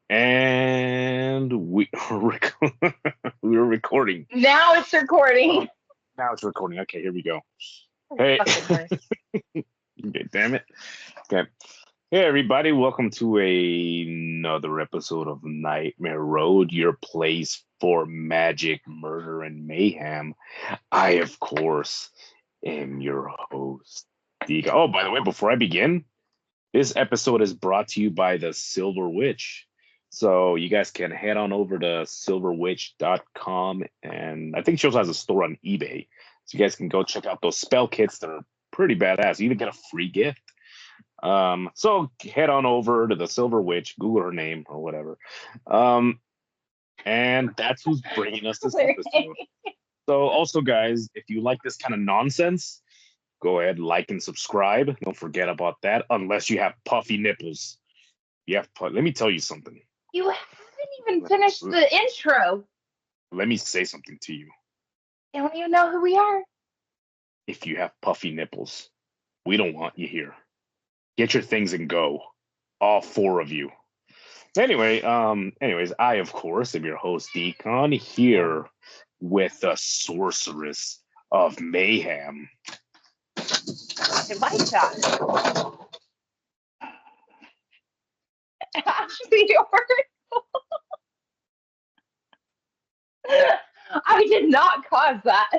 And we're recording. Now it's recording. Now it's recording. Okay, here we go. Oh, Hey, fucking worse. okay, damn it. Okay. Hey, everybody. Welcome to another episode of Nightmare Road, your place for magic, murder, and mayhem. I, of course, am your host, Dika. Oh, by the way, before I begin, this episode is brought to you by the Silver Witch. So you guys can head on over to silverwitch.com, and I think she also has a store on eBay. So you guys can go check out those spell kits that are pretty badass. You even get a free gift. So head on over to the Silver Witch, Google her name or whatever. And that's who's bringing us this episode. So also, guys, if you like this kind of nonsense, go ahead, like and subscribe. Don't forget about that, unless you have puffy nipples. Let me tell you something. You haven't even finished the intro. Let me say something to you. They don't even know who we are. If you have puffy nipples, we don't want you here. Get your things and go. All four of you. Anyways, I, of course, am your host, Deacon, here with the sorceress of mayhem. I like that. Actually, I did not cause that.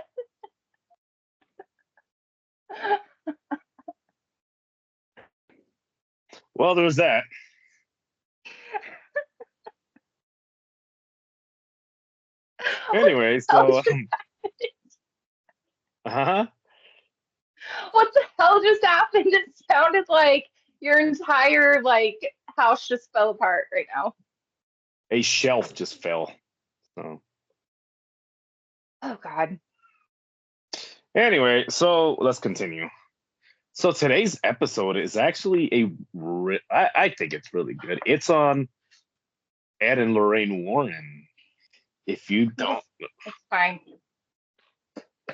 Well, there was that. Anyway, so what the hell just happened? It sounded like your entire house just fell apart right now. A shelf just fell. So. Oh God. Anyway, so let's continue. So today's episode is actually I think it's really good. It's on Ed and Lorraine Warren. If you don't, it's fine.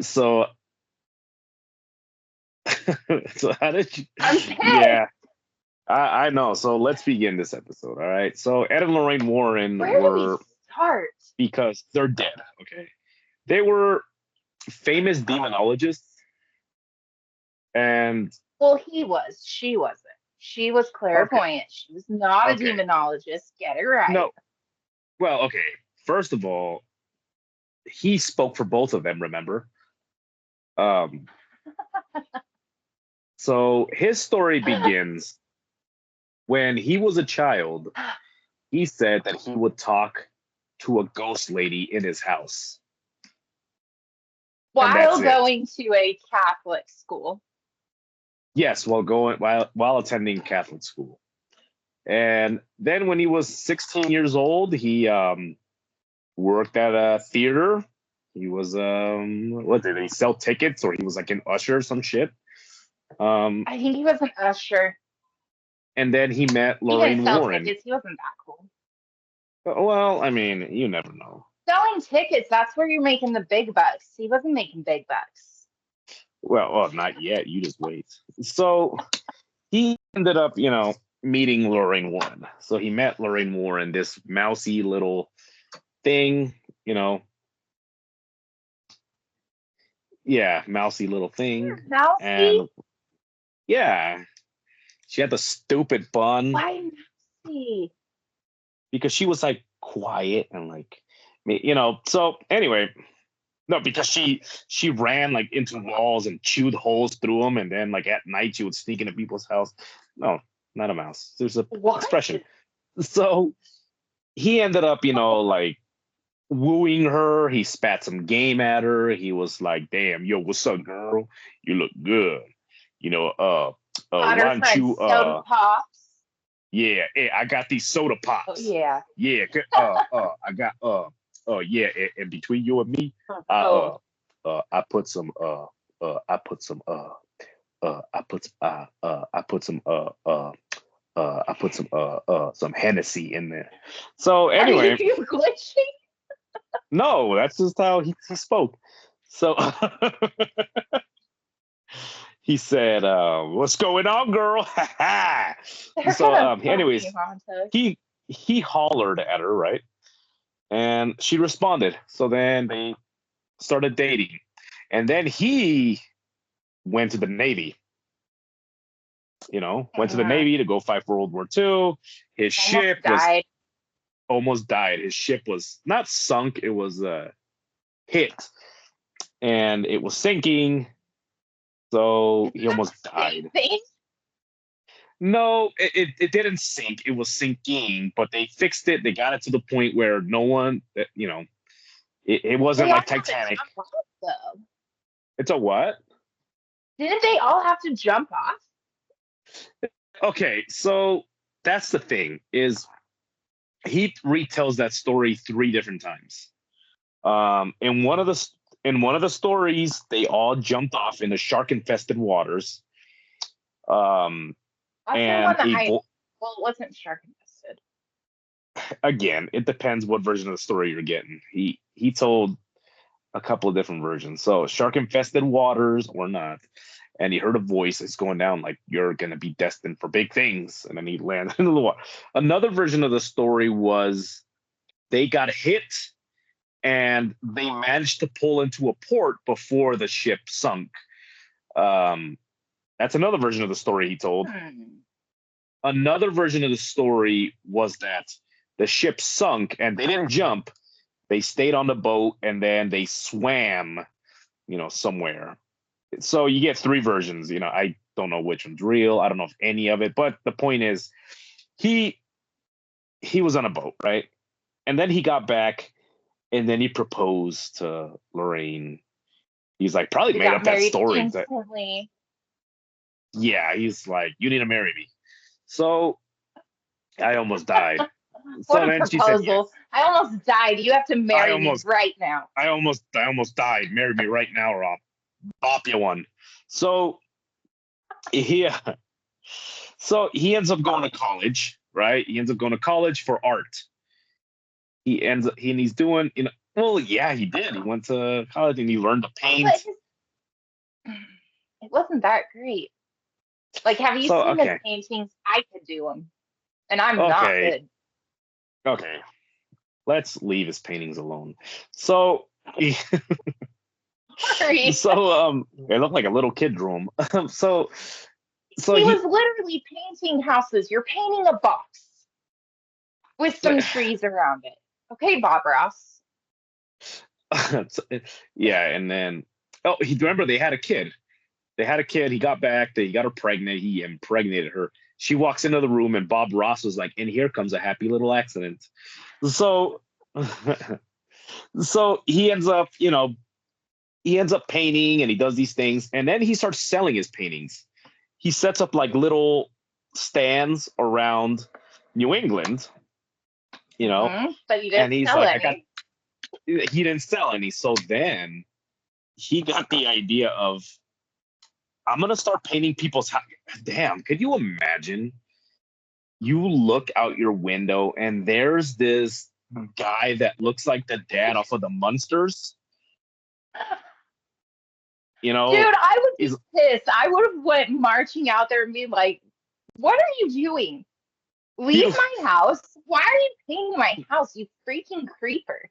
So, so how did you? I'm pissed. Yeah, I know. So let's begin this episode. All right. So Ed and Lorraine Warren were start because they're dead. Okay, they were famous demonologists. And well, he was. She wasn't. She was clairvoyant. Okay. She was not a demonologist. Get it right. No. Well, okay. First of all, he spoke for both of them. Remember? So his story begins when he was a child. He said that he would talk to a ghost lady in his house while going to a Catholic school. Yes, while attending Catholic school. And then when he was 16 years old, he worked at a theater. He was what did he sell tickets, or he was like an usher or some shit? I think he was an usher. And then he met Lorraine Warren. Tickets. He wasn't that cool. Well, I mean, you never know. Selling tickets, that's where you're making the big bucks. He wasn't making big bucks. Well, not yet. You just wait. So he ended up, meeting Lorraine Warren. So he met Lorraine Warren, this mousy little thing, Yeah, mousy little thing. Mousy? And yeah, she had the stupid bun. Why mousy? Because she was like quiet and like, So anyway, no, because she ran like into walls and chewed holes through them, and then like at night she would sneak into people's house. No, not a mouse. There's a expression. So he ended up, like wooing her. He spat some game at her. He was like, "Damn, yo, what's up, girl? You look good. Why don't you soda pops? Yeah, hey, I got these soda pops. Oh, yeah. Yeah, I got yeah, and between you and me, I put some some Hennessy in there. So anyway, are you glitching? No, that's just how he spoke. So he said, "What's going on, girl?" They're So, kind of funny, anyways, Monta. he hollered at her, right? And she responded. So then they started dating, and then he went to the Navy. Went to the Mhm. Navy to go fight for World War II. His Almost ship was died. almost died. His ship was not sunk; it was hit, and it was sinking. So Isn't he that almost the same died. thing? No, it didn't sink. It was sinking, but they fixed it. They got it to the point where no one, it wasn't They all like have to Titanic. jump off, though. It's a what? Didn't they all have to jump off? Okay, so that's the thing is he retells that story three different times. In one of the stories, they all jumped off in the shark infested waters. Um, That's the one and that well, it wasn't shark infested. again, it depends what version of the story you're getting. He told a couple of different versions. So shark infested waters or not. And he heard a voice. It's going down like you're gonna be destined for big things. And then he landed into the water. Another version of the story was they got hit and they managed to pull into a port before the ship sunk. Um, that's another version of the story he told. Hmm. Another version of the story was that the ship sunk and they didn't jump. They stayed on the boat and then they swam, somewhere. So you get three versions. I don't know which one's real. I don't know if any of it, but the point is, he he was on a boat, right? And then he got back, and then he proposed to Lorraine. He's like, probably They made got up that married story. That instantly. yeah, he's like, you need to marry me. So I almost died. What So a then she said proposal. yes. I almost died. You have to I marry me almost, right now. I almost died. Marry me right now, or I'll bop you one. So he, so he ends up going to college, right? He ends up going to college for art. And he's doing, well, yeah, he did. He went to college and he learned to But paint. it wasn't that great. Like, have you So seen his okay, paintings? I could do them, and I'm not okay, good. okay. Let's leave his paintings alone. So, he, Sorry. it looked like a little kid drew him. So, so He he, was literally painting houses. You're painting a box with some trees around it. Okay, Bob Ross. yeah, and then he remember they had a kid. They had a kid. He got back. They got her pregnant. He impregnated her. She walks into the room, and Bob Ross was like, "And here comes a happy little accident." So, so he ends up painting, and he does these things, and then he starts selling his paintings. He sets up like little stands around New England, But you didn't and he's sell like, I got. any. He didn't sell any, so then he got the idea of I'm gonna start painting people's house. Damn, could you imagine? You look out your window and there's this guy that looks like the dad off of the Munsters. You Dude, know, I would be is pissed. I would have went marching out there and be like, "What are you doing? Leave you, my house. Why are you painting my house, you freaking creeper?"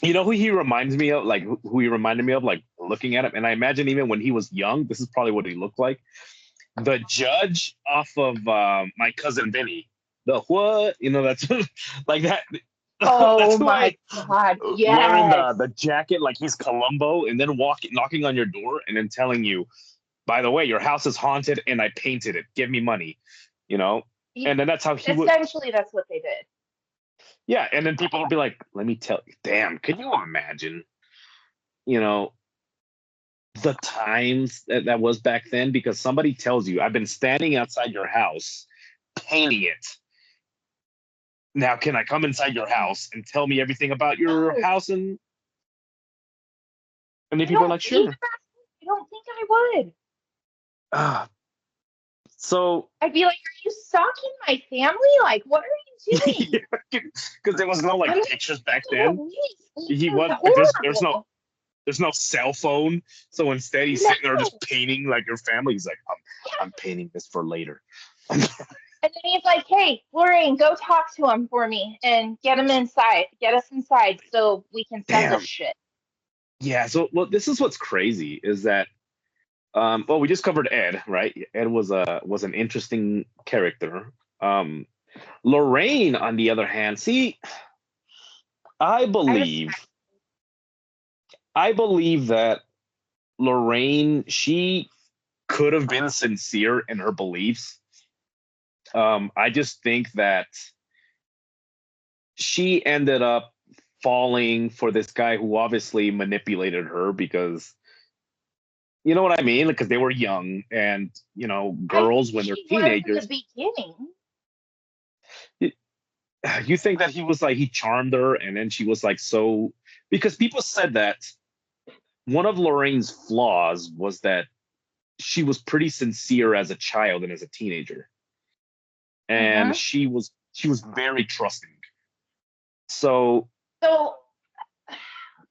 you know who he reminds me of? Like who he reminded me of? Like looking at him, and I imagine even when he was young, this is probably what he looked like. The judge off of My Cousin Vinny. The what? That's like that. Oh That's who my God. wearing the Yes. the jacket like he's Columbo, and then walking knocking on your door, and then telling you, by the way, your house is haunted, and I painted it. Give me money. You know, and then that's how he would. Essentially, that's what they did. Yeah, and then people would be like, "Let me tell you, damn, could you imagine? You know, the times that was back then because somebody tells you, I've been standing outside your house painting it. Now, can I come inside your house and tell me everything about your No, house?" And then I people are don't like, even. sure. I don't think I would. Ah, so, I'd be like, "Are you stalking my family? Like, what are you doing? because there was no like I'm not pictures back taking then. the lease. He This is was there's no horrible." there's no cell phone. So instead, he's sitting there just painting like your family. He's like, I'm painting this for later. And then he's like, hey, Lorraine, go talk to him for me and get him inside. Get us inside so we can send this shit. Yeah. So, well, this is what's crazy is that, well, we just covered Ed, right? Ed was an interesting character. Lorraine, on the other hand, see, I believe that Lorraine, she could have been sincere in her beliefs. I just think that she ended up falling for this guy who obviously manipulated her because, you know what I mean? Because they were young, and girls when they're teenagers. In the beginning. You think that he was like, he charmed her, and then she was like, so, because people said that one of Lorraine's flaws was that she was pretty sincere as a child and as a teenager, and she was very trusting. So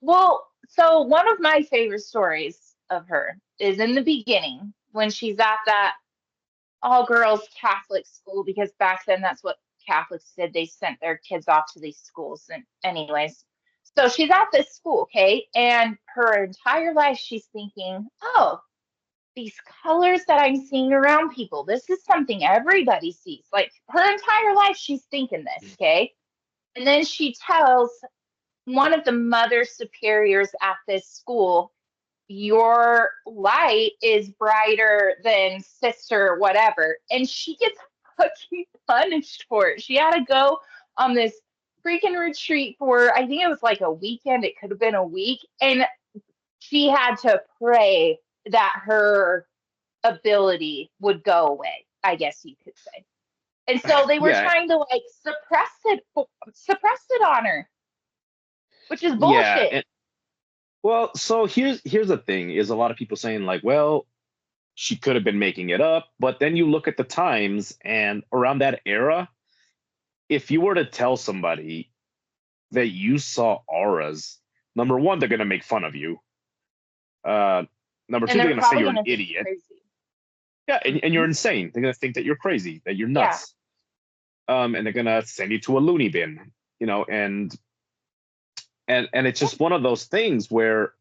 one of my favorite stories of her is in the beginning when she's at that all girls Catholic school, because back then that's what Catholics did. They sent their kids off to these schools. And anyways, so she's at this school, okay? And her entire life she's thinking, oh, these colors that I'm seeing around people, this is something everybody sees. Like her entire life she's thinking this, okay? And then she tells one of the mother superiors at this school, your light is brighter than sister whatever, and she gets fucking punished for it. She had to go on this freaking retreat for, I think it was like a weekend, it could have been a week, and she had to pray that her ability would go away, I guess you could say. And so they were trying to like suppress it on her, which is bullshit. Yeah. Well, so here's the thing: is a lot of people saying like, well, she could have been making it up, but then you look at the times and around that era, if you were to tell somebody that you saw auras, number one, they're gonna make fun of you. Number two, they're gonna say you're an idiot. Yeah, and you're insane. They're gonna think that you're crazy, that you're nuts. Yeah. And they're gonna send you to a loony bin, and it's just one of those things where,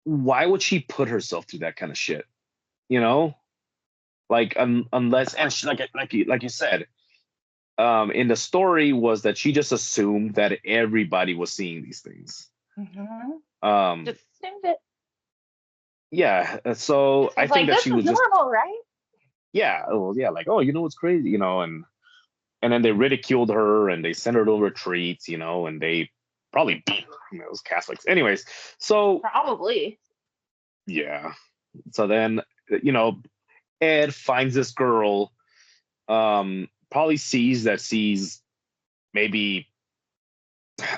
why would she put herself through that kind of shit? Like unless, and she, like you said, in the story was that she just assumed that everybody was seeing these things. Just assumed it. Yeah, so I think that she was normal, just, right? Yeah, well, yeah, like, oh, it's crazy, and then they ridiculed her and they sent her to retreats, and they probably beat her, those Catholics. Anyways, so probably. Yeah. So then, Ed finds this girl, probably sees maybe,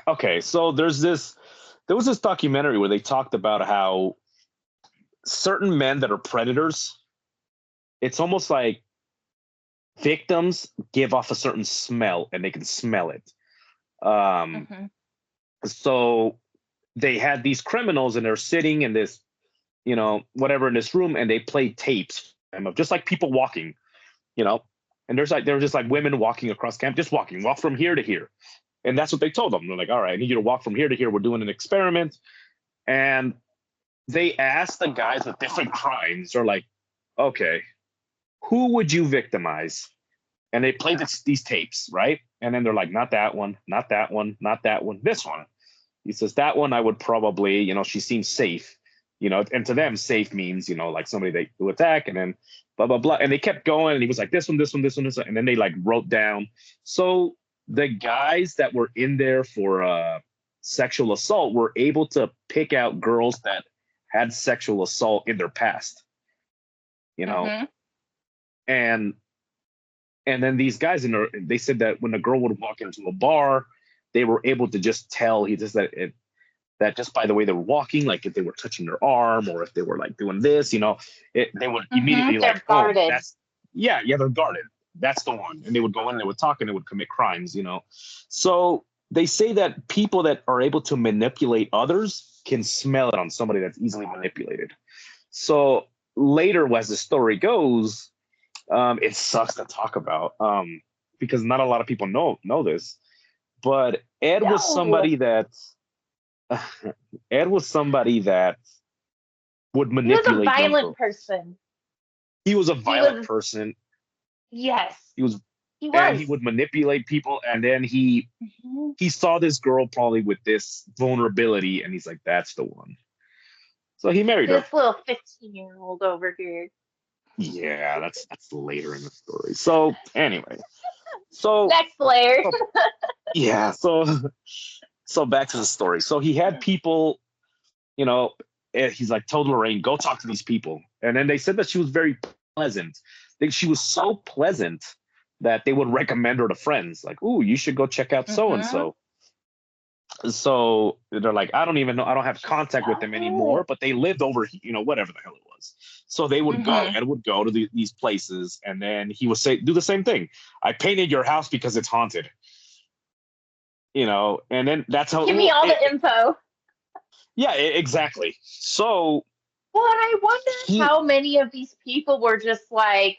okay, so there was this documentary where they talked about how certain men that are predators, it's almost like victims give off a certain smell and they can smell it. So they had these criminals and they're sitting in this, whatever, in this room, and they play tapes of just like people walking, and there were just like women walking across camp, just walk from here to here. And that's what they told them. They're like, all right, I need you to walk from here to here. We're doing an experiment. And they asked the guys with different crimes, they're like, okay, who would you victimize? And they played these tapes, right? And then they're like, not that one, not that one, not that one, this one. He says, that one I would probably, she seems safe, and to them, safe means, like somebody they will attack, and then blah, blah, blah. And they kept going, and he was like, this one, this one, this one, this one. And then they like wrote down. So the guys that were in there for sexual assault were able to pick out girls that had sexual assault in their past, and then these guys they said that when a girl would walk into a bar, they were able to just tell that just by the way they were walking, like if they were touching their arm or if they were like doing this, they would immediately they're like, guarded. oh, they're guarded. That's the one. And they would go in, they would talk, and they would commit crimes, So they say that people that are able to manipulate others can smell it on somebody that's easily manipulated. So later, as the story goes, it sucks to talk about because not a lot of people know this. But Ed was No. somebody that Ed was somebody that would He was a manipulate young violent girls. person. He was a He violent was, person. yes, He was, he and he was. would manipulate people. And then Mhm. he saw this girl probably with this vulnerability, and he's like, "That's the one." So he married her. This little 15-year-old over here. Yeah, that's later in the story. So anyway, so, Next layer. so yeah, so back to the story. So he had people, you know, he's like told Lorraine, go talk to these people, and then they said that she was very pleasant. Think she was so pleasant that they would recommend her to friends, like, "Ooh, you should go check out so and Mm-hmm. so." So they're like, I don't even know, I don't have She's contact with so them anymore, good. but they lived over, whatever the hell it was. So they would go, Mm-hmm. Ed would go to these places, and then he would say, do the same thing. I painted your house because it's haunted, and then that's how, Give me all the info. yeah, exactly. So Well, and I wonder he, how many of these people were just like,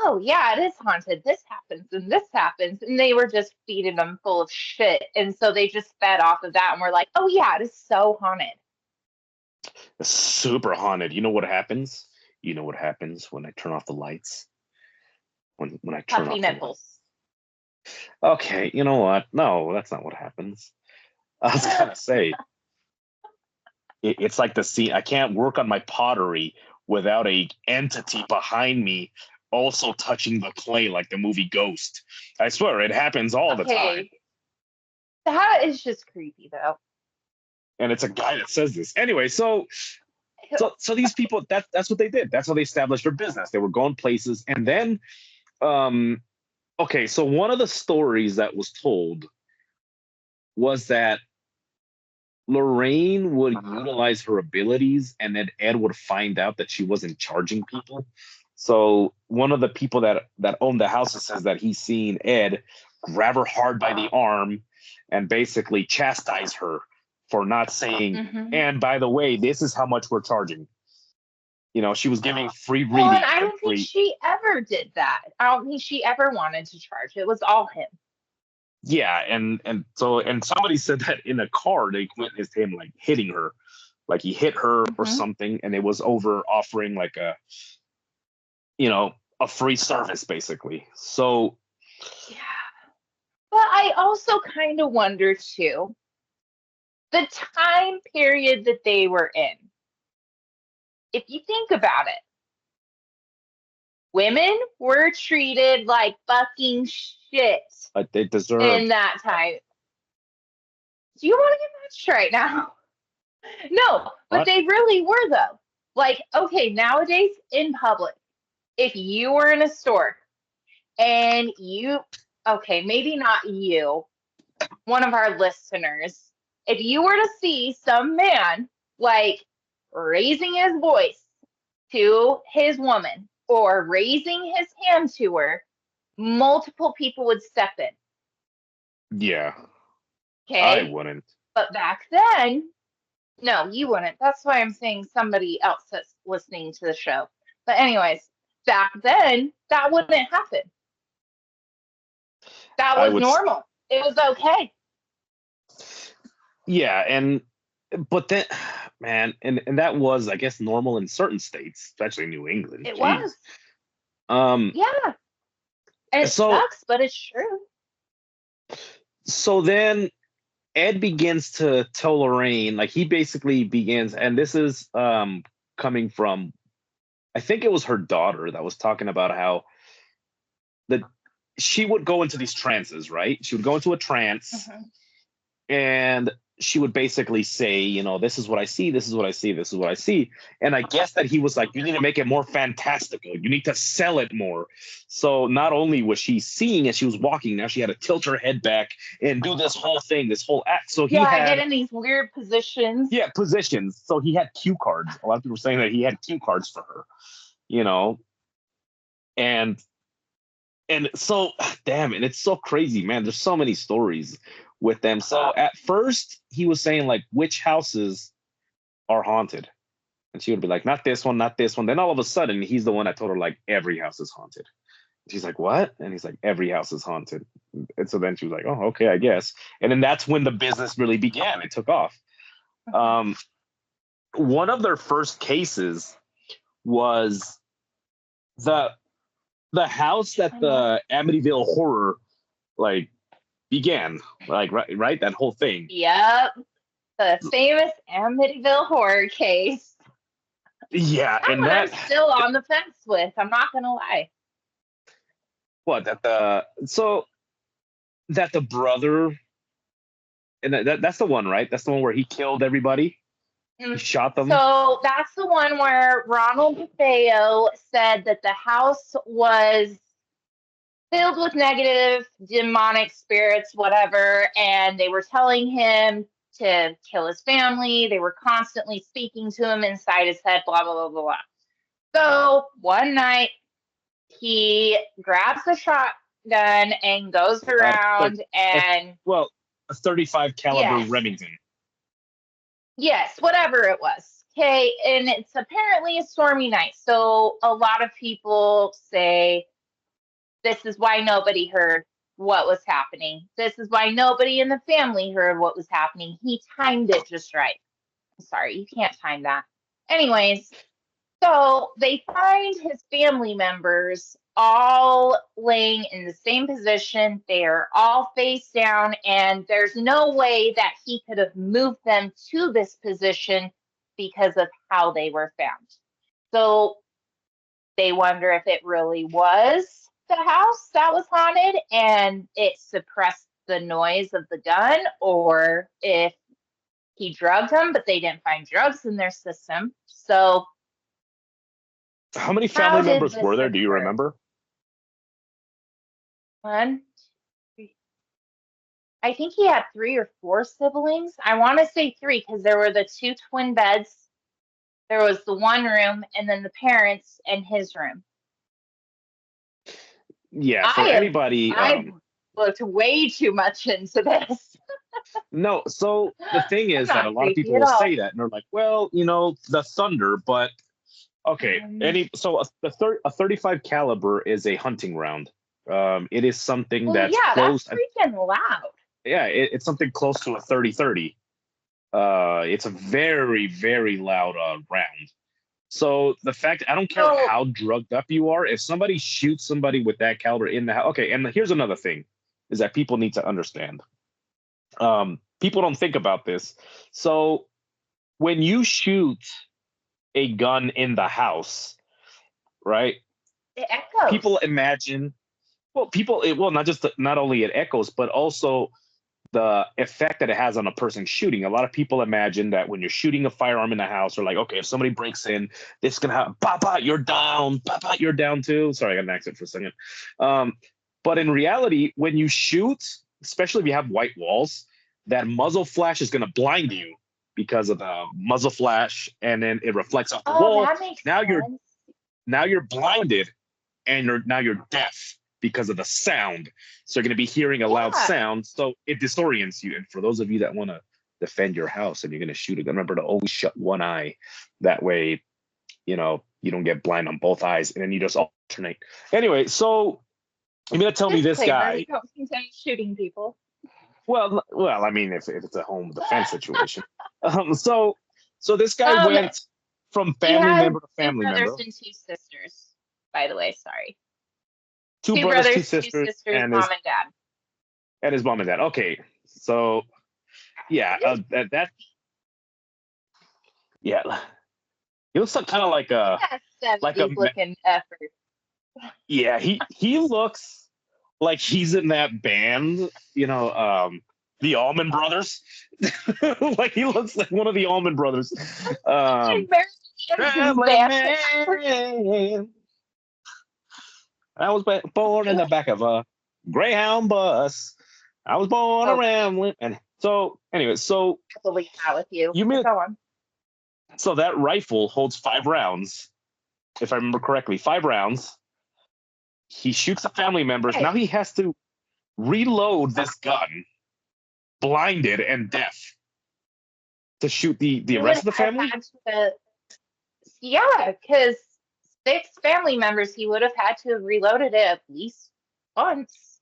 oh, yeah, it is haunted. This happens and this happens. And they were just feeding them full of shit. And so they just fed off of that and were like, oh, yeah, it is so haunted. super haunted. You know what happens? You know what happens when I turn off the lights? When I turn Puffy off the light. nipples. Okay, you know what? No, that's not what happens. I was gonna say it's like the scene. I can't work on my pottery without a entity behind me also touching the clay like the movie Ghost. I swear it happens all the time. Okay. That is just creepy, though. And it's a guy that says this. Anyway, so these people, that's what they did. That's how they established their business. They were going places. And then um okay, so one of the stories that was told was that Lorraine would utilize her abilities, and then Ed would find out that she wasn't charging people. So one of the people that owned the house says that he's seen Ed grab her hard by the arm and basically chastise her for not saying, Mm-hmm. and by the way, this is how much we're charging. She was giving free Well, and readings I and don't think free. she ever did that. I don't think she ever wanted to charge. It was all him. Yeah, and somebody said that in a car they witnessed him like hitting her, like he hit her or Mm-hmm. something, and it was over offering like a free service basically. So Yeah. But I also kind of wonder too, the time period that they were in. If you think about it, women were treated like fucking shit they in deserved. that time. Do you want to get that straight now? No, but What? they really were though. Like, okay, nowadays in public, if you were in a store and okay, maybe not you, one of our listeners, if you were to see some man like raising his voice to his woman or raising his hand to her, multiple people would step in. Yeah, I Okay. wouldn't. But back then, no, you wouldn't. That's why I'm saying somebody else that's listening to the show. But, anyways, back then, that wouldn't happen. That I was would. normal. It was okay. Yeah, but then, man, and that was, I guess, normal in certain states, especially New England. It was. Jeez. Um. Yeah. And it So sucks, but it's true. so then Ed begins to tell Lorraine, like he basically begins, and this is coming from, I think it was her daughter that was talking about how the she would go into these trances, right? She would go into a trance, Mhm. and she would basically say, this is what I see, this is what I see, this is what I see. And I guess that he was like, you need to make it more fantastical. You need to sell it more. So not only was she seeing as she was walking, now she had to tilt her head back and do this whole thing, this whole act. So he Yeah, get had, in these weird positions. yeah, positions. So he had cue cards. A lot of people were saying that he had cue cards for her, you know, and so damn, and it's so crazy, man. There's so many stories with them. So at first he was saying like which houses are haunted. And she would be like, not this one, not this one. Then all of a sudden he's the one that told her like every house is haunted. She's like, what? And he's like, every house is haunted. And so then she was like, oh, okay, I guess. And then that's when the business really began. It took off. One of their first cases was the house that the Amityville horror like began, like right that whole thing. Yep, the famous Amityville horror case. Yeah, and I'm still on the fence with. I'm not gonna lie. What that the brother, and that's the one, right? That's the one where he killed everybody. He shot them. So that's the one where Ronald DeFeo said that the house was filled with negative demonic spirits, whatever, and they were telling him to kill his family. They were constantly speaking to him inside his head, blah, blah, blah, blah, blah. So one night he grabs a shotgun and goes around a 35 caliber Remington. Yes, whatever it was. Okay, and it's apparently a stormy night. So a lot of people say this is why nobody heard what was happening. This is why nobody in the family heard what was happening. He timed it just right. I'm sorry, you can't time that. Anyways, so they find his family members all laying in the same position. They are all face down, and there's no way that he could have moved them to this position because of how they were found. So they wonder if it really was the house that was haunted and it suppressed the noise of the gun, or if he drugged them, but they didn't find drugs in their system. So how many family members were there? Do you remember? 1, 3. I think he had 3 or 4 siblings. I want to say 3 because there were the 2 twin beds. There was the one room, and then the parents and his room. Yeah, for anybody. I looked way too much into this. No, so the thing is that a lot of people will say that, and they're like, well, the thunder, but okay. A 35 caliber is a hunting round. It is something that's close. That's freaking loud. Yeah, it's something close to a 30-30. It's a very, very loud round. So the fact, I don't care how drugged up you are, if somebody shoots somebody with that caliber in the house. Okay, and here's another thing, is that people need to understand. People don't think about this. So when you shoot a gun in the house, right? It echoes. People imagine, not only it echoes, but also the effect that it has on a person shooting. A lot of people imagine that when you're shooting a firearm in a house, or like, okay, if somebody breaks in, this is gonna happen. Papa, you're down. Papa, you're down too. Sorry, I got an accent for a second. But in reality, when you shoot, especially if you have white walls, that muzzle flash is gonna blind you because of the muzzle flash, and then it reflects off the wall. That makes sense. Now you're blinded, and you're deaf because of the sound. So you're going to be hearing a loud sound, so it disorients you. And for those of you that want to defend your house and you're going to shoot a gun, remember to always shut one eye. That way, you don't get blind on both eyes, and then you just alternate. Anyway, so you're going to tell me this guy. Don't continue shooting people. Well, I mean, if it's a home defense situation. So this guy went from family member to family member. 2 brothers and 2 sisters, by the way. Sorry. 2 brothers, 2 sisters, and mom and dad. And his mom and dad. Okay, so yeah, he looks kind of like a looking effort. Yeah, he looks like he's in that band, the Allman Brothers. Like he looks like one of the Allman Brothers. I was born in the back of a Greyhound bus. I was born around, and so anyway, so I believe that with you. Go on. So that rifle holds 5 rounds, if I remember correctly. 5 rounds. He shoots the family members. Now he has to reload this gun blinded and deaf to shoot the He would rest of the have family. had to, yeah, because 6 family members, he would have had to have reloaded it at least once.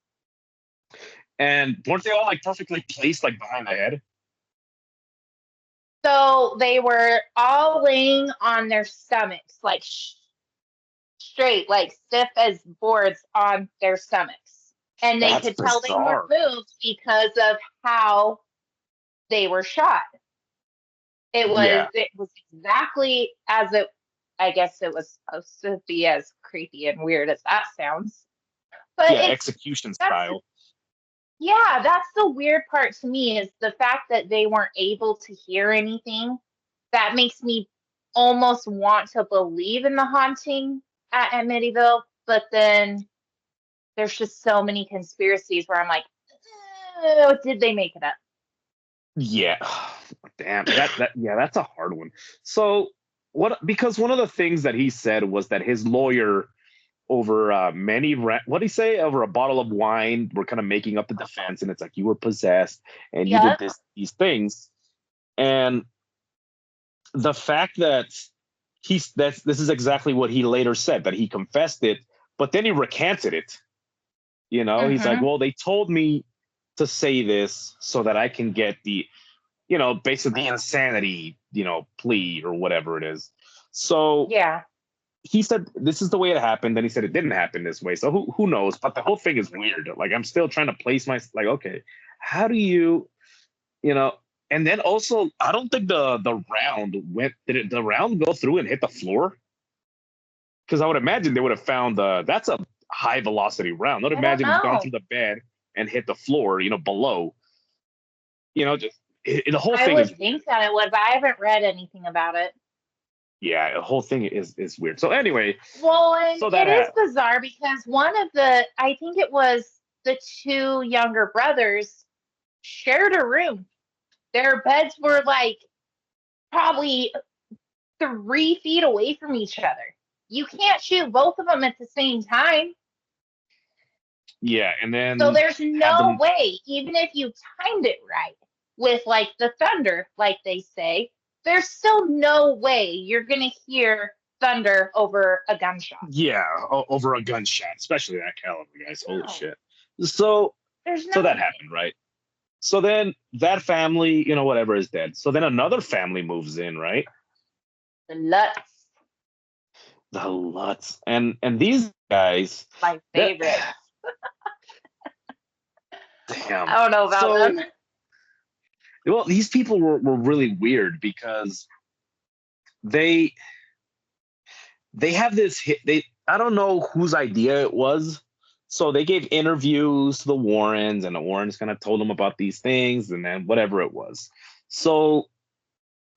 And weren't they all like perfectly placed like behind the head? So they were all laying on their stomachs, like straight, like stiff as boards on their stomachs. And they That's could tell they weren't bizarre. moved because of how they were shot. Yeah. It was exactly as it, I guess it was supposed to be, as creepy and weird as that sounds. But Yeah, execution that's, style. yeah, that's the weird part to me, is the fact that they weren't able to hear anything. That makes me almost want to believe in the haunting at Amityville, but then there's just so many conspiracies where I'm like, did they make it up? Yeah. Damn. That's a hard one. So what, because one of the things that he said was that his lawyer over what did he say, over a bottle of wine, were kind of making up the defense, and it's like, you were possessed and you did Yep. these things. And the fact that this is exactly what he later said, that he confessed it, but then he recanted it. He's like, Mm-hmm. well, they told me to say this so that I can get the, basically the insanity, plea or whatever it is. So Yeah. he said this is the way it happened. Then he said it didn't happen this way. So who knows? But the whole thing is weird. Like, I'm still trying to place like, okay, how do you know? And then also, I don't think the round went. Did the round go through and hit the floor? Because I would imagine they would have found that's a high velocity round. I would I don't imagine it's gone know. through the bed and hit the floor, below. Just the whole I thing is would weird. think that it would, but I haven't read anything about it. Yeah, the whole thing is weird. So anyway, Well, and so that it is bizarre because I think it was the 2 younger brothers shared a room. Their beds were like probably 3 feet away from each other. You can't shoot both of them at the same time. yeah, and So then there's have no them. way, even if you timed it right with like the thunder, like they say, there's still no way you're going to hear thunder over a gunshot. Yeah, over a gunshot, especially that caliber, guys. Holy No, shit. So, there's so no that way. happened, right? So then that family, whatever, is dead. So then another family moves in, right? The Lutz, The Lutz, and these guys, my that favorite. damn. I don't know about So, them. well, these people were really weird because they they have this hit. I don't know whose idea it was. So they gave interviews to the Warrens, and the Warrens kind of told them about these things, and then whatever it was. So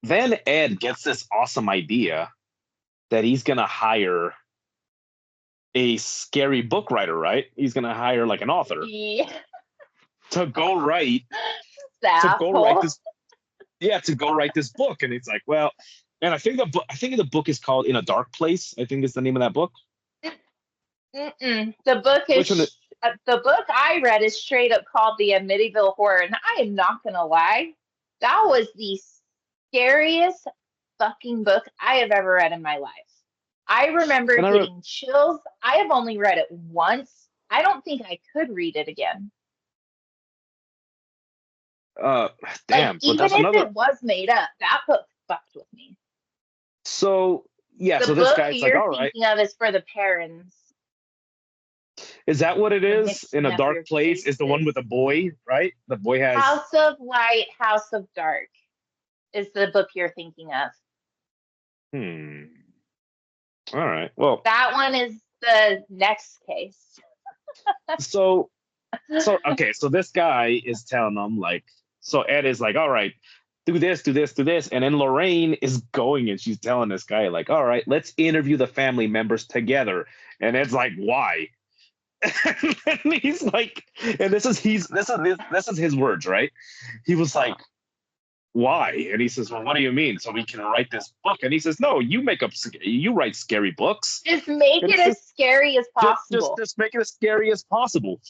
then Ed gets this awesome idea that he's gonna hire a scary book writer, right? He's gonna hire like an author Yeah, to go write the to go write asshole. this to go write this book. And it's like, well, and I think the book is called In a Dark Place. I think is the name of that book. Mm-mm. Which one? The book I read is straight up called The Amityville Horror, and I am not gonna lie, that was the scariest fucking book I have ever read in my life. I remember And getting chills. I have only read it once. I don't think I could read it again. uh Like, damn, but even that's if another. it was made up, that book fucked with me. So yeah, The so this book guy's like, you're all right, thinking of is for the parents, is that what it you're is? In a mixing up Dark your Place is the one cases. with the boy, right? The boy has. House of Light, House of Dark is the book you're thinking of. Hmm. All right. Well, That one is the next case. so okay, so this guy is telling them like, so Ed is like, all right, do this, do this, do this, and then Lorraine is going and she's telling this guy like, all right, let's interview the family members together, and Ed's like, why? And he's like, and this is his words, right? He was like, why? And he says, well, what do you mean? So we can write this book? And he says, no, you write scary books. Just make And he it says, as scary as just possible. make it as scary as possible.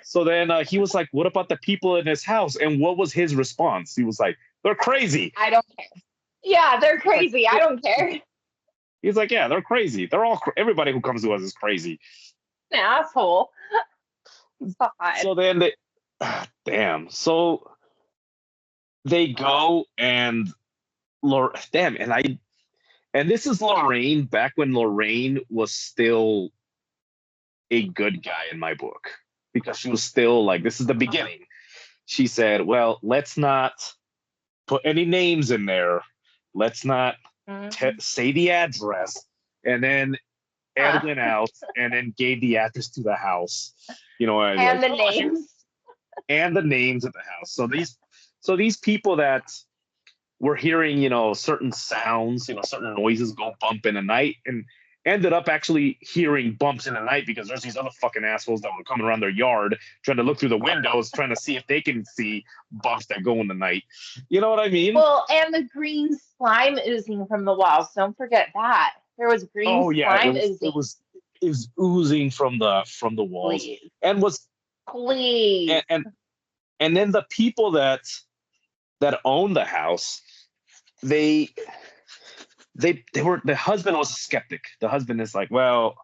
So then he was like, "What about the people in his house?" And what was his response? He was like, "They're crazy." I don't care. Yeah, they're It's like, crazy. I don't care. he's like, "Yeah, they're crazy. They're all everybody who comes to us is crazy." An asshole. God. So then they, damn. So they go and damn, and this is Lorraine back when Lorraine was still a good guy in my book because she was still like, this is the beginning. She said, "Well, let's not put any names in there. Let's not say the address." And then Ed went out and then gave the address to the house. And And like, the names. and the names of the house. So these people that were hearing, certain sounds, certain noises go bump in the night, and ended up actually hearing bumps in the night because there's these other fucking assholes that were coming around their yard trying to look through the windows, trying to see if they can see bumps that go in the night. You know what I mean? Well, and the green slime oozing from the walls. Don't forget that. There was green slime oozing. It was oozing from the walls. Please. And was Please. And then the people that own the house, they were, the husband was a skeptic. The husband is like, "Well,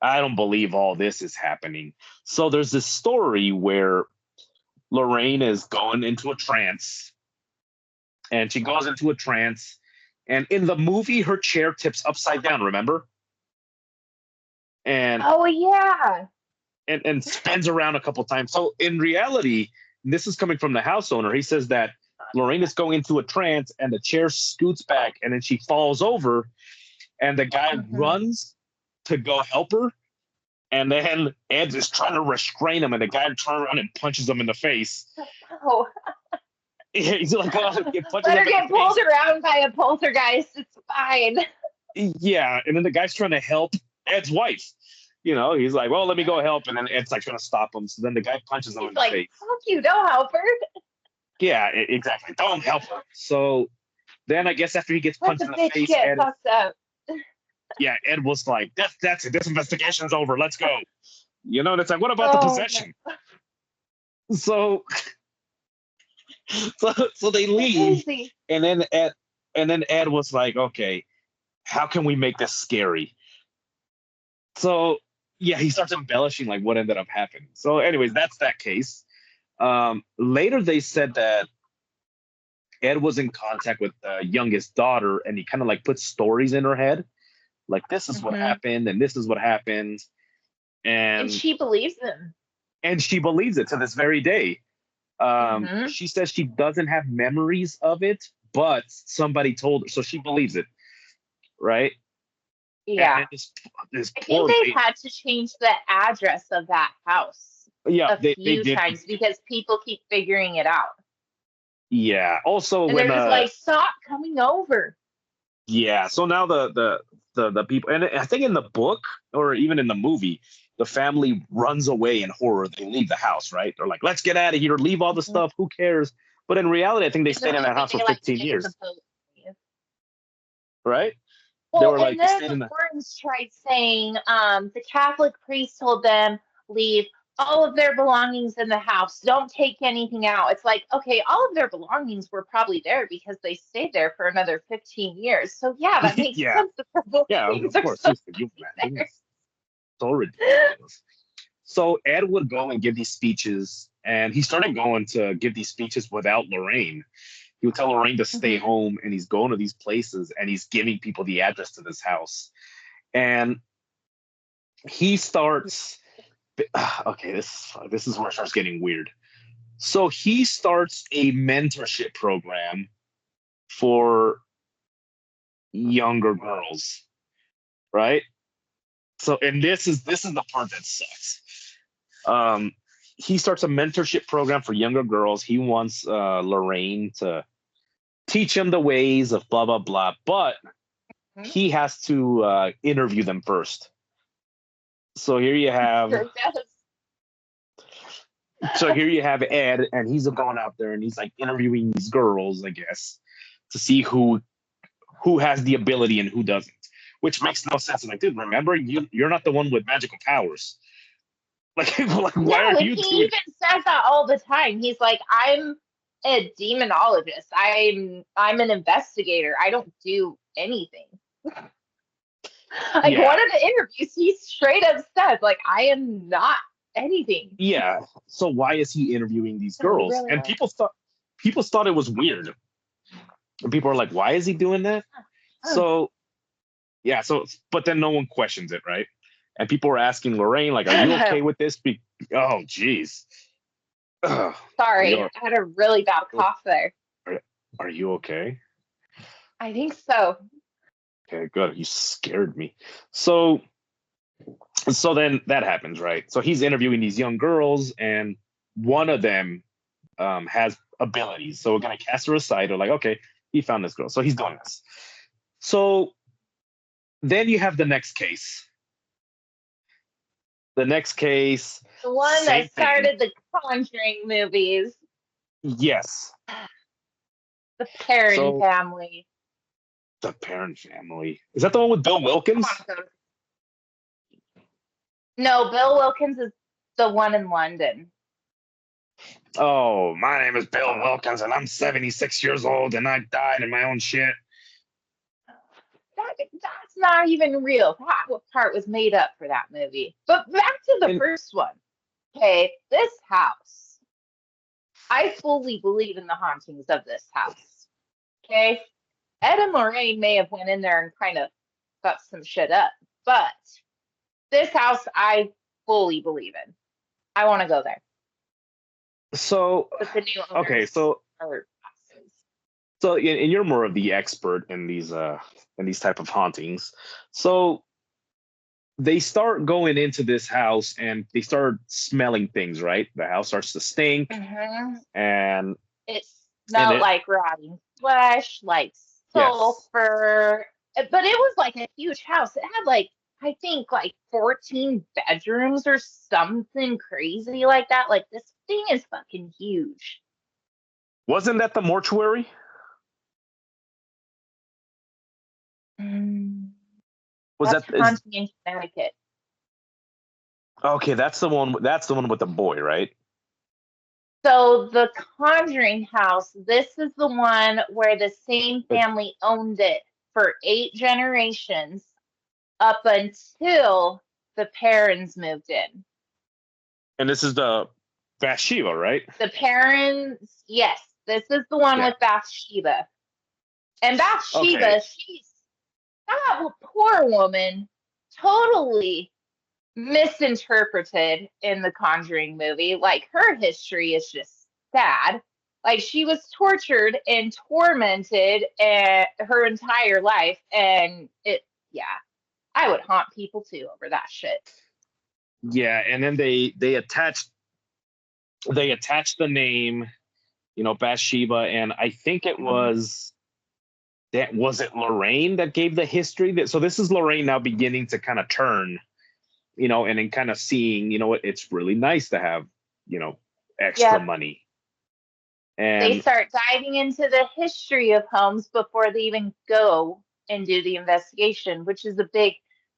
I don't believe all this is happening." So there's this story where Lorraine is going into a trance, and she goes into a trance, and in the movie her chair tips upside down, remember? And oh yeah. And spins around a couple times. So in reality, this is coming from the house owner. He says that Lorraine is going into a trance and the chair scoots back and then she falls over and the guy runs to go help her. And then Ed is trying to restrain him and the guy turns around and punches him in the face. Oh. He's like, "Oh, let her get pulled around by a poltergeist. It's fine." Yeah. And then the guy's trying to help Ed's wife. He's like, "Well, let me go help." And then Ed's like trying to stop him. So then the guy punches him in the face. Fuck you, don't help her. Yeah, exactly. Don't help her. So then I guess after he gets punched in the face, Ed, fucked up. Yeah, Ed was like, that's it. This investigation's over. Let's go. And it's like, what about the possession? So they leave. And then Ed was like, "Okay, how can we make this scary?" So yeah, he starts embellishing like what ended up happening. So anyways, that's that case. Later they said that Ed was in contact with the youngest daughter and he kind of like put stories in her head. Like, this is what happened and this is what happened. And she believes him. And she believes it to this very day. She says she doesn't have memories of it, but somebody told her. So she believes it. Right? Yeah. I think they've had to change the address of that house a few times because people keep figuring it out. Yeah. Also, and when they're just like, "Stop coming over." Yeah. So now the people, and I think in the book or even in the movie, the family runs away in horror. They leave the house, right? They're like, "Let's get out of here, leave all the stuff. Who cares?" But in reality, I think they stayed in that house for 15 years. Right? Well, and then the Warrens tried saying the Catholic priest told them, "Leave all of their belongings in the house. Don't take anything out." It's like, okay, all of their belongings were probably there because they stayed there for another 15 years. So yeah, that makes sense. Yeah, of course. So ridiculous. So Ed would go and give these speeches, and he started going to give these speeches without Lorraine. He would tell Lorraine to stay home, and he's going to these places, and he's giving people the address to this house. And he starts, okay, this is where it starts getting weird. So he starts a mentorship program for younger girls, right? So, and this is the part that sucks. He starts a mentorship program for younger girls. He wants Lorraine to teach him the ways of blah blah blah, but he has to interview them first. So here you have. So here you have Ed, and he's going out there and he's like interviewing these girls, I guess, to see who has the ability and who doesn't. Which makes no sense. I'm like, dude, remember, you're not the one with magical powers. Like why No, are and you he doing? even says that all the time. He's like, I'm a demonologist. I'm an investigator. I don't do anything. Like Yeah, one of the interviews, he straight up said, like, I am not anything. yeah. So why is he interviewing these So he girls? really And was. people thought it was weird. And people are like, why is he doing that? Oh, So yeah, so but then no one questions it, right? And people were asking Lorraine, like, are you okay with this? Oh, geez. Ugh. sorry, You're, I had a really bad cough there. are, are you okay? I think so. Okay, good. You scared me. So then that happens, right? So he's interviewing these young girls, and one of them has abilities. So we're gonna cast her aside. They're like, okay, he found this girl, so he's doing this. So then you have the next case. The next case, The one same that thing. started the Conjuring movies, Yes. the Perrin So family. the parent family, is that the one with Bill Come Wilkins? on, go. No, Bill Wilkins is the one in London. Oh, my name is Bill Wilkins, and I'm 76 years old, and I died in my own shit. That's not even real. That part was made up for that movie. But back to the And first one. Okay, this house. I fully believe in the hauntings of this house. Okay, Ed and Lorraine may have went in there and kind of fucked some shit up, but this house I fully believe in. I want to go there. so, But the new okay, owners so are and you're more of the expert in these type of hauntings. So they start going into this house and they start smelling things, right? The house starts to stink, Mhm. and It and smelled it like rotting flesh, like yes, sulfur. But it was like a huge house. It had like, I think like 14 bedrooms or something crazy like that. Like this thing is fucking huge. wasn't that the mortuary? Mm, Was that's that is haunting in Connecticut. okay? That's the one. That's the one with the boy, right? So the Conjuring house, this is the one where the same But family owned it for 8 generations up until the parents moved in. and this is the Bathsheba, right? The parents, yes, this is the one Yeah. with Bathsheba. And Okay. Bathsheba, she's that poor woman, totally misinterpreted in the Conjuring movie. Like her history is just sad. Like she was tortured and tormented her entire life, and yeah, I would haunt people too over that shit. Yeah, and then they attached the name, Bathsheba, and I think it was that was it Lorraine that gave the history that so this is Lorraine now beginning to kind of turn, and then kind of seeing, it's really nice to have, you know, extra Yep, money. they And start diving into the history of homes before they even go and do the investigation, which is a big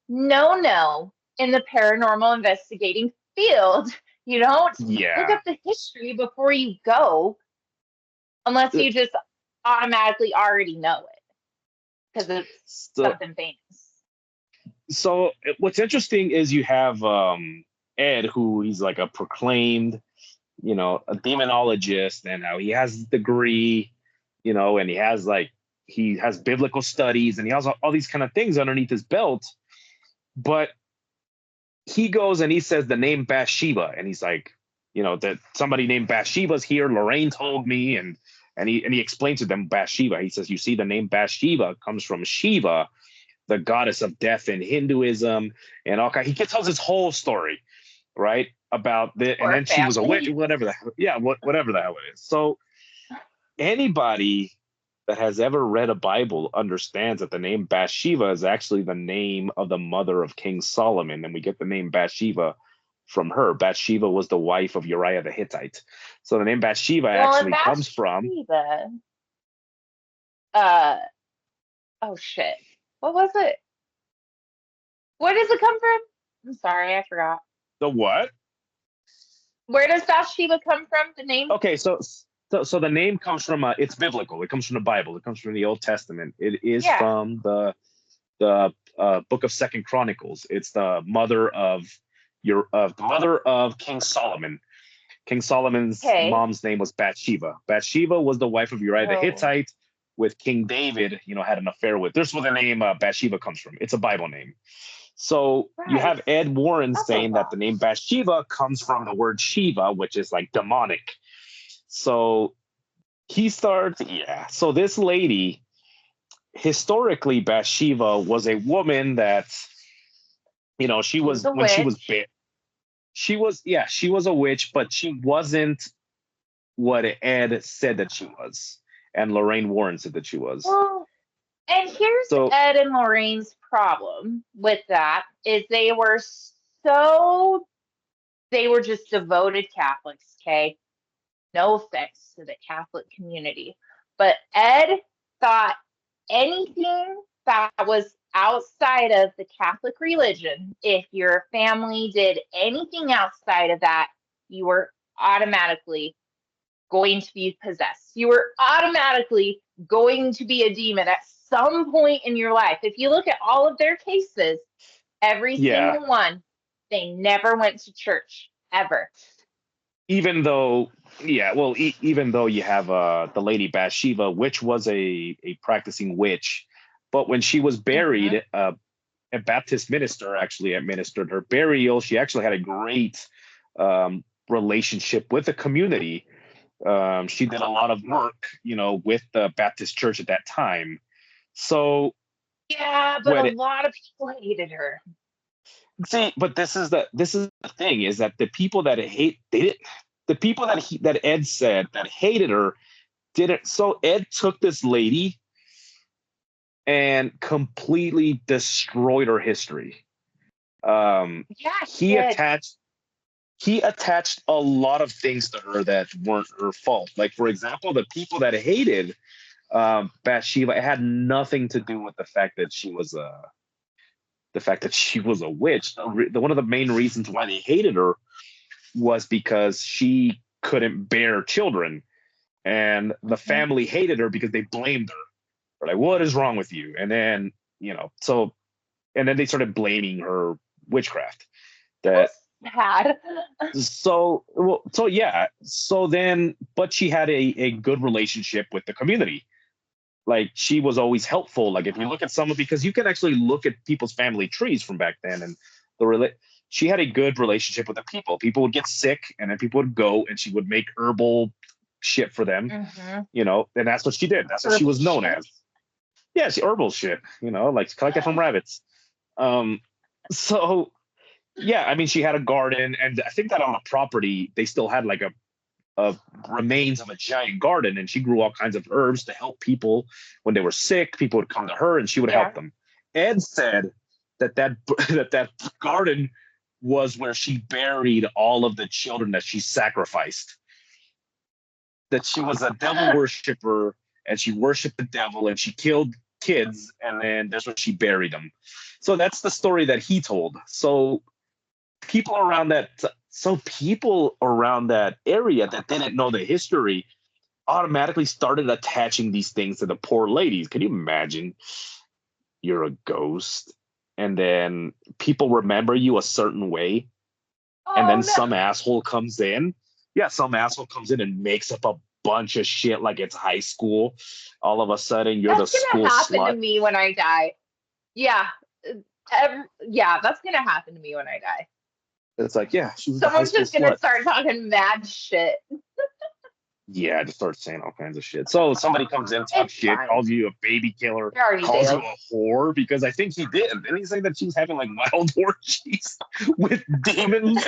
no in the paranormal investigating field. You don't look yeah. up the history before you go unless you just automatically already know it because it's So something famous. so what's interesting is you have Ed, who he's like a proclaimed, a demonologist, and how he has a degree, and he has biblical studies, and he has all these kind of things underneath his belt. But he goes and he says the name Bathsheba, and he's like, that somebody named Bathsheba's here. Lorraine told me, and he explains to them Bathsheba. He says, you see, the name Bathsheba comes from Shiva, the goddess of death in Hinduism, and all kind. He tells his whole story, right, about the, and Poor then she was a witch, family. whatever the hell, yeah, whatever the hell it is. So anybody that has ever read a Bible understands that the name Bathsheba is actually the name of the mother of King Solomon, and we get the name Bathsheba from her. Bathsheba was the wife of Uriah the Hittite, so the name Bathsheba Well, and actually comes from. Bathsheba, uh, oh shit, what was it? Where does it come from? I'm sorry, I forgot. The what? Where does Bathsheba come from? The name? Okay, so the name comes from it's biblical. It comes from the Bible. It comes from the Old Testament. It is Yeah. from the book of Second Chronicles. It's the mother of King Solomon. King Solomon's Okay. mom's name was Bathsheba. Bathsheba was the wife of Uriah the Oh. Hittite, with King David, had an affair with. This is where the name Bathsheba comes from. It's a Bible name. So you Right. have Ed Warren That's a saying that lot. the name Bathsheba comes from the word Shiva, which is like demonic. So he starts, yeah. So this lady, historically, Bathsheba was a woman that, she She was was, a when she was witch. bit, she was a witch, but she wasn't what Ed said that she was, and Lorraine Warren said that she was. Well, and here's So Ed and Lorraine's problem with that is so they were just devoted Catholics, okay? No offense to the Catholic community. But Ed thought anything that was outside of the Catholic religion, if your family did anything outside of that, you were automatically going to be possessed. You were automatically going to be a demon at some point in your life. If you look at all of their cases, every yeah, single one, they never went to church ever. even though, yeah, well, even though you have the lady Bathsheba, which was a practicing witch, but when she was Mm-hmm. buried, a Baptist minister actually administered her burial. She actually had a great relationship with the community. She did a lot of work, with the Baptist church at that time. So Yeah, but a when lot of people hated her. see, but this is the thing, is that the people that hate they did the people that Ed said that hated her didn't. So Ed took this lady and completely destroyed her history. Yeah, he He did. attached a lot of things to her that weren't her fault. Like, for example, the people that hated Bathsheba, it had nothing to do with the fact that she was a witch. One of the main reasons why they hated her was because she couldn't bear children, and the Mm-hmm. family hated her because they blamed her. They're like, "What is wrong with you?" And then and then they started blaming her witchcraft. That That was sad. so yeah. So then, but she had a good relationship with the community. Like, she was always helpful. Like, if you look at because you can actually look at people's family trees from back then, and she had a good relationship with the people. People would get sick, and then people would go, and she would make herbal shit for them. Mm-hmm. And that's what she did. That's what she Herbal was known shit. as. Yeah, she herbal shit. Like collected from rabbits. Um, so yeah, I mean, she had a garden, and I think that on the property they still had like a remains of a giant garden, and she grew all kinds of herbs to help people when they were sick. People would come to her, and she would help Yeah. them. Ed said that garden was where she buried all of the children that she sacrificed. That she was a devil worshiper, and she worshipped the devil, and she killed kids, and then that's where she buried them. So that's the story that he told. People around that people around that area that didn't know the history automatically started attaching these things to the poor ladies. Can you imagine? You're a ghost, and then people remember you a certain way, and Oh then no. some asshole comes in and makes up a bunch of shit like it's high school. All of a sudden, you're the That's gonna school happen to slut. me when I die. Yeah. Yeah, that's gonna happen to me when I die. It's like, yeah, she was the high Someone's school just gonna slut. start talking mad shit. Yeah, just start saying all kinds of shit. So somebody comes in, talks It's shit, fine. calls you a baby killer, You're already calls you dead. a whore, because I think he did. Didn't he say that she was having like wild orgies with demons?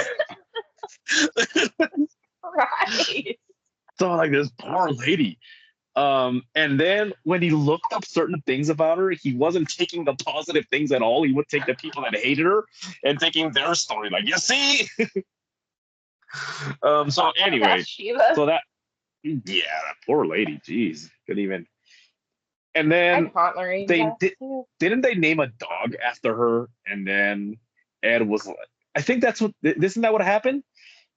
Right. So like, this poor lady. And then when he looked up certain things about her, he wasn't taking the positive things at all. He would take the people that hated her and taking their story. Like, you see? So anyway, Bathsheba. so that that poor lady. Jeez, couldn't even. And I'd then haunt Lorraine they death too. didn't they name a dog after her? And then Ed was like, I think that's what isn't that what happened?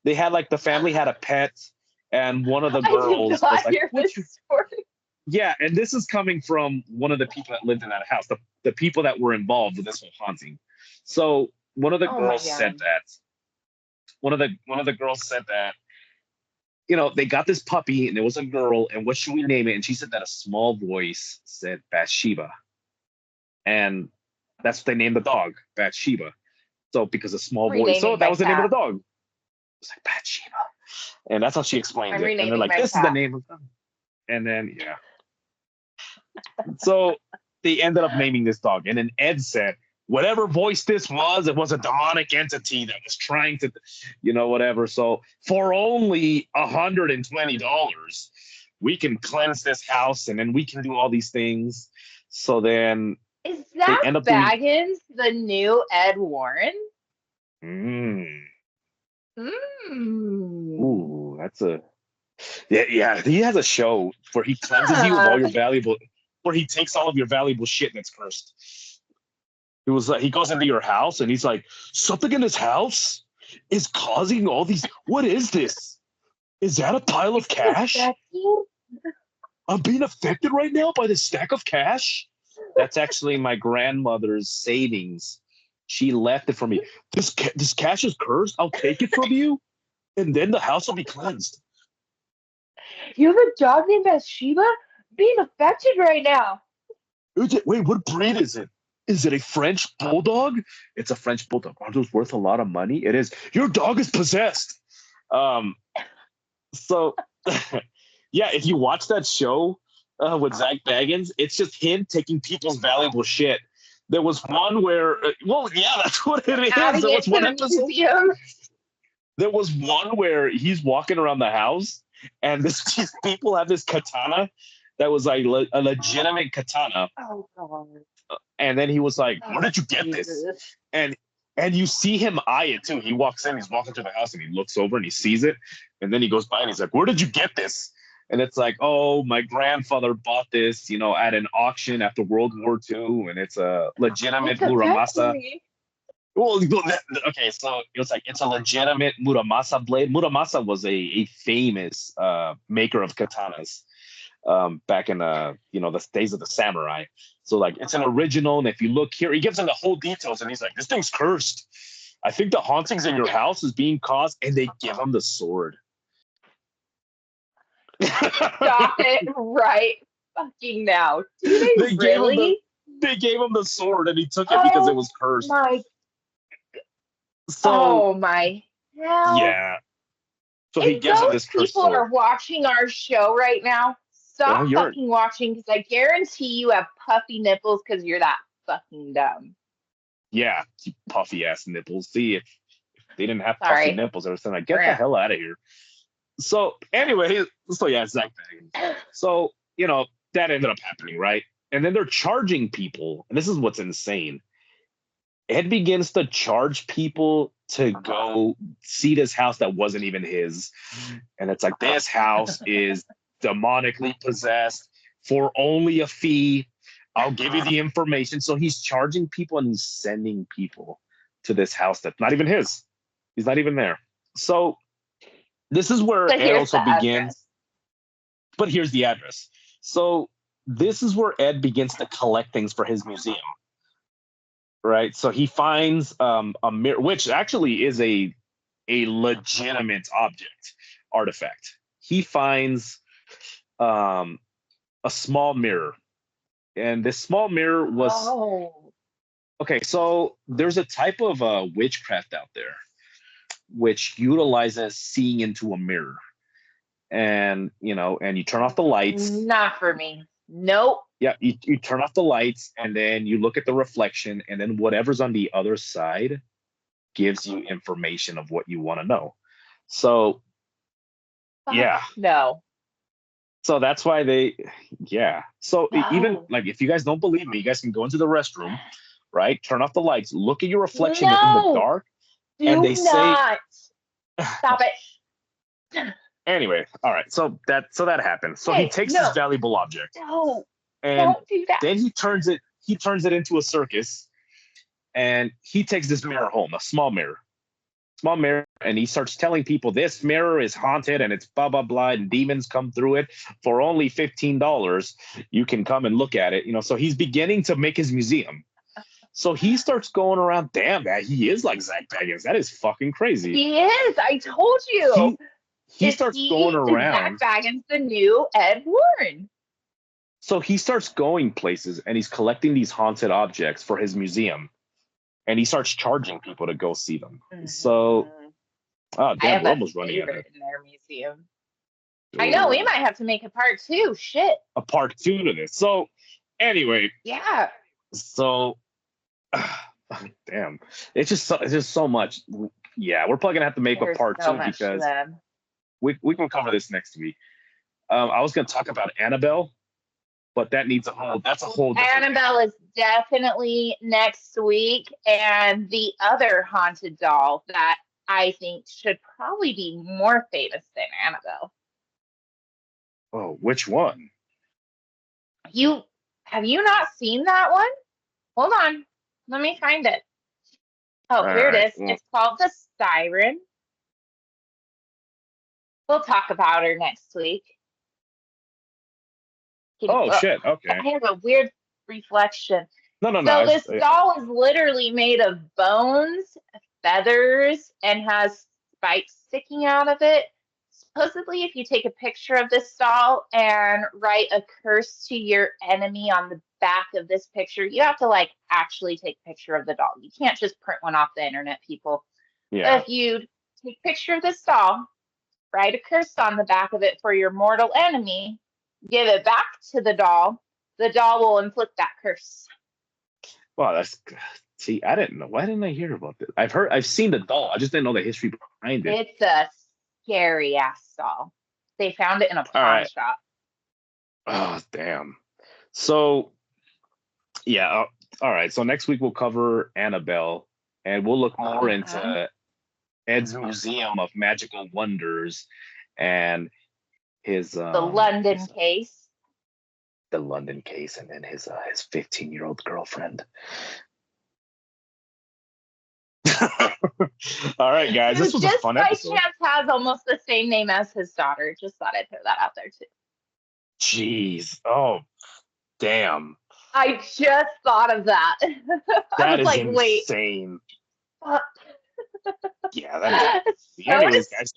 They had like the family had a pet, and one of the I did girls was not like, hear "What this you?" story. Yeah, and this is coming from one of the people that lived in that house, the people that were involved with this whole haunting. So one of the Oh my girls said god. that one of the girls said that they got this puppy and it was a girl, and what should we name it? And she said that a small voice said Bathsheba, and that's what they named the dog, Bathsheba. So because a small I'm voice, so renaming that my was the name of cat. the dog. It's like Bathsheba, and that's how she explains I'm it. And they're renaming like, my "This is the cat. name of them." And then yeah, so they ended up naming this dog. And then Ed said, whatever voice this was, it was a demonic entity that was trying to, whatever. So for only $120, we can cleanse this house and then we can do all these things. So then Is they Zach end up doing. Baggins the new Ed Warren? Mm, Mm. ooh, that's a. Yeah, yeah. He has a show where he cleanses you of Huh. all your valuable, where he takes all of your valuable shit that's cursed. It was like he goes into your house and he's like, something in this house is causing all these. What is this? Is that a pile of Is it cash? affecting? I'm being affected right now by this stack of cash. That's actually my grandmother's savings. She left it for me. This cash is cursed. I'll take it from you, and then the house will be cleansed. You have a dog named Bathsheba being affected right now. Wait, what breed is it? Is it a French bulldog? It's a French bulldog. Aren't those worth a lot of money? It is. Your dog is possessed. Um, So, yeah, if you watch that show with Zach Baggins, it's just him taking people's valuable shit. There was one where, well, yeah, that's what it is. Adding There it was to one the episode. museum. There was one where he's walking around the house, and these people have this katana that was like a legitimate katana, Oh god. and then he was like, "Where Oh did you get this?" Jesus. And and you see him eye it too. He walks in, he's walking to the house, and he looks over and he sees it, and then he goes by and he's like, "Where did you get this?" And it's like, "Oh, my grandfather bought this, at an auction after World War II, and it's a legitimate It's affecting Muramasa." me. Well, okay, so it's a legitimate Muramasa blade. Muramasa was a famous maker of katanas back in the days of the samurai. So like it's an original, and if you look here, he gives them the whole details, and he's like, "This thing's cursed. I think the hauntings in your house is being caused," and they give him the sword. Stop it right fucking now. Do they they gave him the really? they gave him the sword, and he took it because it Oh was cursed. my So oh my hell. yeah, so he If gives him those this cursed people sword. are watching our show right now, stop You're fucking watching because I guarantee you have puffy nipples because you're that fucking dumb. yeah, puffy ass nipples. See, if they didn't have puffy Sorry. nipples, I was like, get the Rant. hell out of here. So anyway, so yeah, Zach Baggins. So that ended up happening, right? And then they're charging people, and this is what's insane. Ed begins to charge people to go see this house that wasn't even his, and it's like this house is demonically possessed for only a fee. I'll give you the information. So he's charging people and he's sending people to this house that's not even his. He's not even there. So this is where But Ed here's also the begins. address. But here's the address. So this is where Ed begins to collect things for his museum, right? So he finds a mirror, which actually is a legitimate artifact. He finds um, a small mirror, and this small mirror was Oh. okay. So there's a type of witchcraft out there which utilizes seeing into a mirror, and and you turn off the lights. Not for me. Nope. Yeah, you turn off the lights and then you look at the reflection, and then whatever's on the other side gives you information of what you want to know. So yeah, No. so that's why yeah. So even No. like if you guys don't believe me, you guys can go into the restroom, right? Turn off the lights, look at your reflection in the No. dark, and they Do say not. Stop it. anyway. All right, so that happened. So he Hey, takes this no. valuable object, No. and Don't do that. then he turns it into a circus, and he takes this mirror home, a small mirror, small mirror, and he starts telling people this mirror is haunted and it's blah blah blah, and demons come through it for only $15. You can come and look at it. So he's beginning to make his museum. So he starts going around. Damn, that he is like Zach Baggins. That is fucking crazy. He is. I told you. He starts going around. Is Zach Baggins the new Ed Warren? So he starts going places and he's collecting these haunted objects for his museum. And he starts charging people to go see them. Mm-hmm. So, damn, we're almost running out of it. In their museum. Ooh. I know, we might have to make a part 2. Shit. A part 2 to this. So, anyway. Yeah. So, damn. It's just so much. Yeah, we're probably going to have to make a part 2 because we can cover this next week. I was going to talk about Annabelle. But that's a whole Annabelle is definitely next week. And the other haunted doll that I think should probably be more famous than Annabelle. Oh, which one? Have you not seen that one? Hold on. Let me find it. Oh, here it is. It's called The Siren. We'll talk about her next week. Shit. Okay. I have a weird reflection. No. So this doll is literally made of bones, feathers, and has spikes sticking out of it. Supposedly, if you take a picture of this doll and write a curse to your enemy on the back of this picture, you have to actually take a picture of the doll. You can't just print one off the internet, people. Yeah. If you take a picture of this doll, write a curse on the back of it for your mortal enemy, give it back to the doll will inflict that curse. Wow, see, I didn't know. Why didn't I hear about this? I've seen the doll. I just didn't know the history behind it. It's a scary ass doll. They found it in a pawn shop. Oh, damn. So, yeah. All right. So next week we'll cover Annabelle, and we'll look more into Ed's Museum of Magical Wonders and his the London case. The London case, and then his 15-year-old girlfriend. All right, guys, this was a fun episode. Just by chance has almost the same name as his daughter. Just thought I'd throw that out there too. Jeez, oh, damn! I just thought of that. That is insane. Wait. Yeah, that is. So anyways, guys,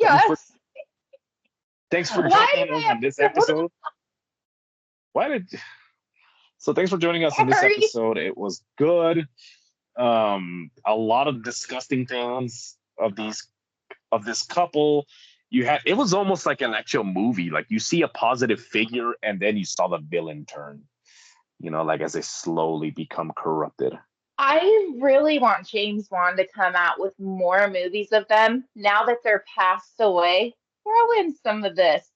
thanks for joining us on this episode. Thanks for joining us in this episode. It was good. A lot of disgusting things of this couple. It was almost like an actual movie. Like you see a positive figure and then you saw the villain turn, as they slowly become corrupted. I really want James Wan to come out with more movies of them now that they're passed away. Throw in some of this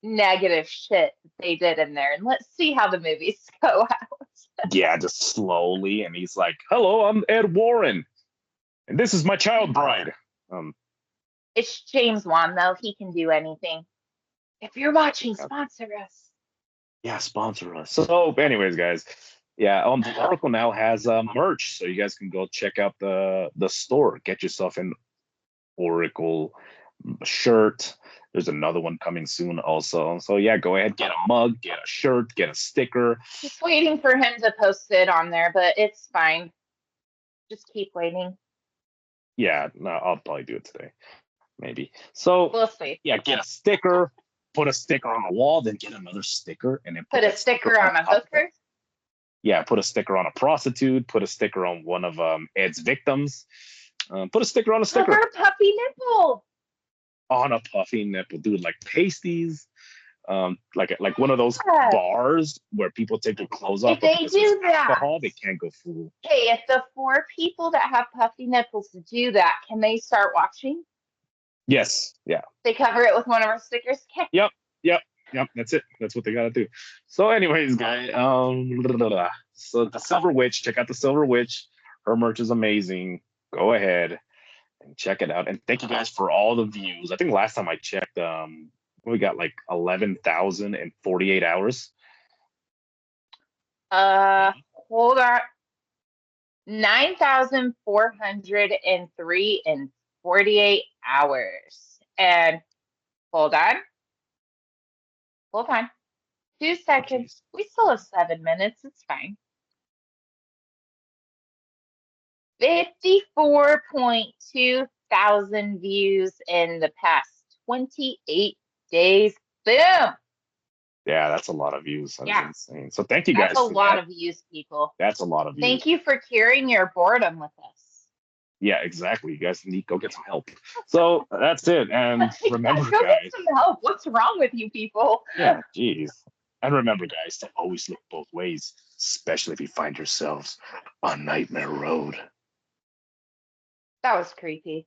negative shit they did in there, and let's see how the movies go out. Yeah, just slowly. And he's like, "Hello, I'm Ed Warren, and this is my child bride." It's James Wan, though. He can do anything. If you're watching, sponsor us. Yeah, sponsor us. So, anyways, guys, the Oracle now has merch, so you guys can go check out the store. Get yourself an Oracle shirt. There's another one coming soon also. So yeah, go ahead, get a mug, get a shirt, get a sticker. Just waiting for him to post it on there, but it's fine. Just keep waiting. Yeah, no, I'll probably do it today. Maybe. So we'll see. Yeah, get a sticker, put a sticker on the wall, then get another sticker, and then put a sticker on a hooker. Yeah, put a sticker on a prostitute, put a sticker on one of Ed's victims. Put a sticker on a sticker. On a puffy nipple. On a puffy nipple, dude, like pasties, like one of those bars where people take their clothes off. If they do that, alcohol, they can't go full. Hey, if the 4 people that have puffy nipples do that, can they start watching? Yes. Yeah. They cover it with one of our stickers. Yep. That's it. That's what they gotta do. So, anyways, guys, so the Silver Witch. Check out the Silver Witch. Her merch is amazing. Go ahead and check it out. And thank you guys for all the views. I think last time I checked, we got like 11,000 in 48 hours. Hold on. 9,403 in 48 hours. And hold on. Hold on. 2 seconds. We still have 7 minutes. It's fine. 54.2 thousand views in the past 28 days. Boom. Yeah, that's a lot of views. That is Yeah, insane. So thank you that's guys a for lot that. of views, people. That's a lot of views. Thank you for curing your boredom with us. Yeah, exactly. You guys need to go get some help. So that's it. And remember, Go guys. get some help. What's wrong with you people? Yeah, geez. And remember, guys, to always look both ways, especially if you find yourselves on Nightmare Road. That was creepy.